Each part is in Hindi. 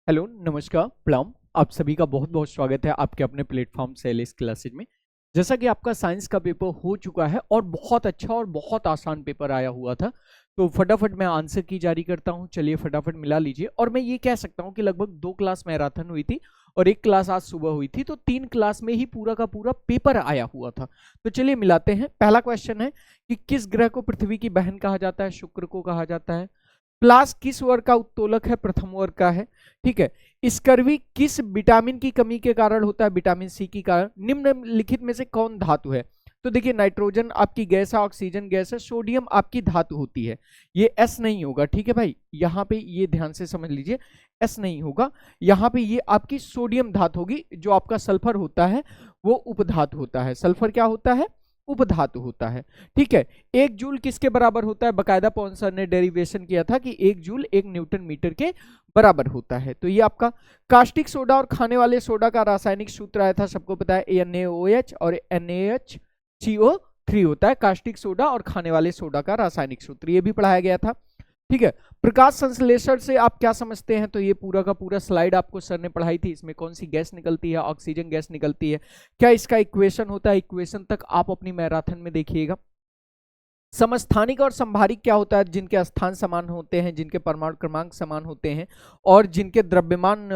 हेलो, नमस्कार, प्रणाम। आप सभी का बहुत बहुत स्वागत है आपके अपने प्लेटफॉर्म सेलेस क्लासेज में। जैसा कि आपका साइंस का पेपर हो चुका है और बहुत अच्छा और बहुत आसान पेपर आया हुआ था, तो फटाफट मैं आंसर की जारी करता हूं। चलिए फटाफट मिला लीजिए। और मैं ये कह सकता हूं कि लगभग 2 क्लास मैराथन हुई थी और 1 क्लास आज सुबह हुई थी, तो 3 क्लास में ही पूरा का पूरा पेपर आया हुआ था। तो चलिए मिलाते हैं। पहला क्वेश्चन है कि किस ग्रह को पृथ्वी की बहन कहा जाता है? शुक्र को कहा जाता है। प्लास किस वर्ग का उत्तोलक है? प्रथम वर्ग का है। ठीक है। स्कर्वी किस विटामिन की कमी के कारण होता है? विटामिन सी के कारण। निम्नलिखित में से कौन धातु है? तो देखिए, नाइट्रोजन आपकी गैस है, ऑक्सीजन गैस है, सोडियम आपकी धातु होती है। ये एस नहीं होगा। ठीक है भाई, यहाँ पे ये ध्यान से समझ लीजिए, एस नहीं होगा। यहाँ पे ये आपकी सोडियम धातु होगी। जो आपका सल्फर होता है वो उपधातु होता है। सल्फर क्या होता है? उपधातु होता है। ठीक है। 1 जूल किसके बराबर होता है? बकायदा पॉइंट सर ने डेरिवेशन किया था कि 1 जूल 1 न्यूटन मीटर के बराबर होता है। तो ये आपका कास्टिक सोडा और खाने वाले सोडा का रासायनिक सूत्र आया था, सबको पता है, NaOH और NaHCO3 होता है कास्टिक सोडा और खाने वाले सोडा का रासायनिक सूत्र। ये भी पढ़ाया गया था। ठीक है। प्रकाश संश्लेषण से आप क्या समझते हैं? तो ये पूरा का पूरा स्लाइड आपको सर ने पढ़ाई थी। इसमें कौन सी गैस निकलती है? ऑक्सीजन गैस निकलती है। क्या इसका इक्वेशन होता है? इक्वेशन तक आप अपनी मैराथन में देखिएगा। समस्थानिक और संभारिक क्या होता है? जिनके स्थान समान होते हैं, जिनके परमाणु क्रमांक समान होते हैं और जिनके द्रव्यमान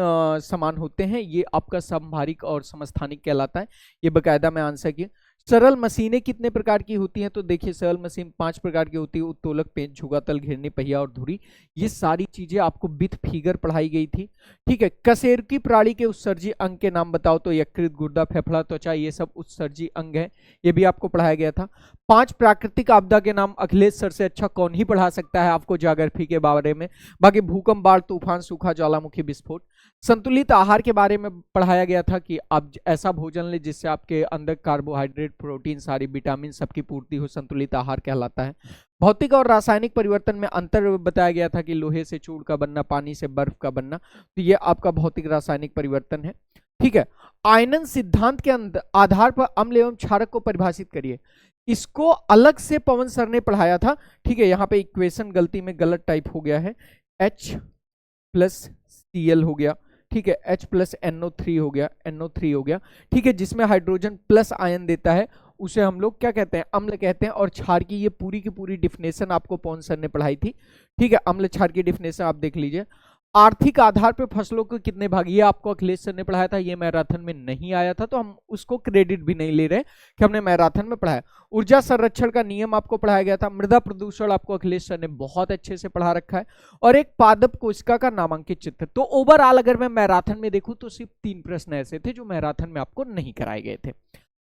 समान होते हैं, ये आपका संभारिक और समस्थानिक कहलाता है। ये बकायदा मैं आंसर किया। सरल मशीनें कितने प्रकार की होती हैं? तो देखिए, सरल मशीन 5 प्रकार की होती है। उत्तोलक, पेंच, झुगा तल, घिरनी, पहिया और धुरी। ये सारी चीजें आपको विथ फिगर पढ़ाई गई थी। ठीक है। कशेरुकी प्राणी के उत्सर्जी अंग के नाम बताओ। तो यकृत, गुर्दा, फेफड़ा, त्वचा, ये सब उत्सर्जी अंग है। ये भी आपको पढ़ाया गया था। 5 प्राकृतिक आपदा के नाम अखिलेश सर से अच्छा कौन ही पढ़ा सकता है आपको ज्योग्राफी के बारे में। बाकी भूकंप, बाढ़, तूफान, सूखा, ज्वालामुखी, विस्फोट। संतुलित आहार के बारे में पढ़ाया गया था कि आप ऐसा भोजन लें जिससे आपके अंदर कार्बोहाइड्रेट, प्रोटीन, सारी विटामिन सबकी पूर्ति हो, संतुलित आहार कहलाता है। भौतिक और रासायनिक परिवर्तन में अंतर बताया गया था कि लोहे से चूड़ का बनना, पानी से बर्फ का बनना। तो ये आपका भौतिक रासायनिक परिवर्तन है। ठीक है। आयनन सिद्धांत के आधार पर अम्ल एवं क्षारक को परिभाषित करिए। इसको अलग से पवन सर ने पढ़ाया था। ठीक है। यहाँ पे इक्वेशन गलती में गलत टाइप हो गया है। H+Cl हो गया। ठीक है। H+NO3 हो गया, NO3 हो गया। ठीक है। जिसमें हाइड्रोजन प्लस आयन देता है उसे हम लोग क्या कहते हैं? अम्ल कहते हैं। और क्षार की ये पूरी की पूरी डिफिनेशन आपको पवन सर ने पढ़ाई थी। ठीक है। अम्ल क्षार की डिफिनेशन आप देख लीजिए। आर्थिक आधार पर फसलों के कितने भाग? ये आपको अखिलेश सर ने पढ़ाया था। ये मैराथन में नहीं आया था, तो हम उसको क्रेडिट भी नहीं ले रहे कि हमने मैराथन में पढ़ाया। ऊर्जा संरक्षण का नियम आपको पढ़ाया गया था। मृदा प्रदूषण आपको अखिलेश सर ने बहुत अच्छे से पढ़ा रखा है। और एक पादप कोशिका का नामांकित चित्र। तो ओवरऑल अगर मैं मैराथन में देखूं तो सिर्फ 3 प्रश्न ऐसे थे जो मैराथन में आपको नहीं कराए गए थे,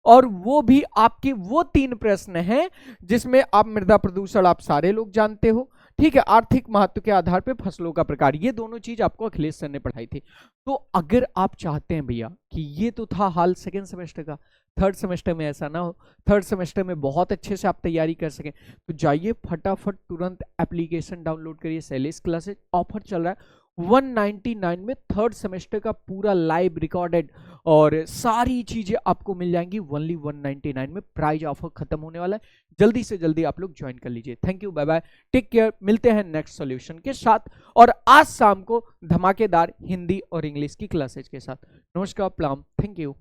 और वो भी आपके वो 3 प्रश्न हैं जिसमें आप मृदा प्रदूषण आप सारे लोग जानते हो। ठीक है। आर्थिक महत्व के आधार पे फसलों का प्रकार, ये दोनों चीज आपको अखिलेश सर ने पढ़ाई थी। तो अगर आप चाहते हैं भैया कि ये तो था हाल सेकेंड सेमेस्टर का, थर्ड सेमेस्टर में ऐसा ना हो, थर्ड सेमेस्टर में बहुत अच्छे से आप तैयारी कर सकें, तो जाइए फटाफट तुरंत एप्लीकेशन डाउनलोड करिए। सेलेस क्लासेज ऑफर चल रहा है 199 में थर्ड सेमेस्टर का पूरा लाइव रिकॉर्डेड और सारी चीजें आपको मिल जाएंगी ओनली 199 में। प्राइज ऑफर खत्म होने वाला है, जल्दी से जल्दी आप लोग ज्वाइन कर लीजिए। Thank you, bye bye, take care. मिलते हैं नेक्स्ट सॉल्यूशन के साथ और आज शाम को धमाकेदार हिंदी और इंग्लिश की क्लासेज के साथ। नमस्कार, प्रणाम, थैंक यू।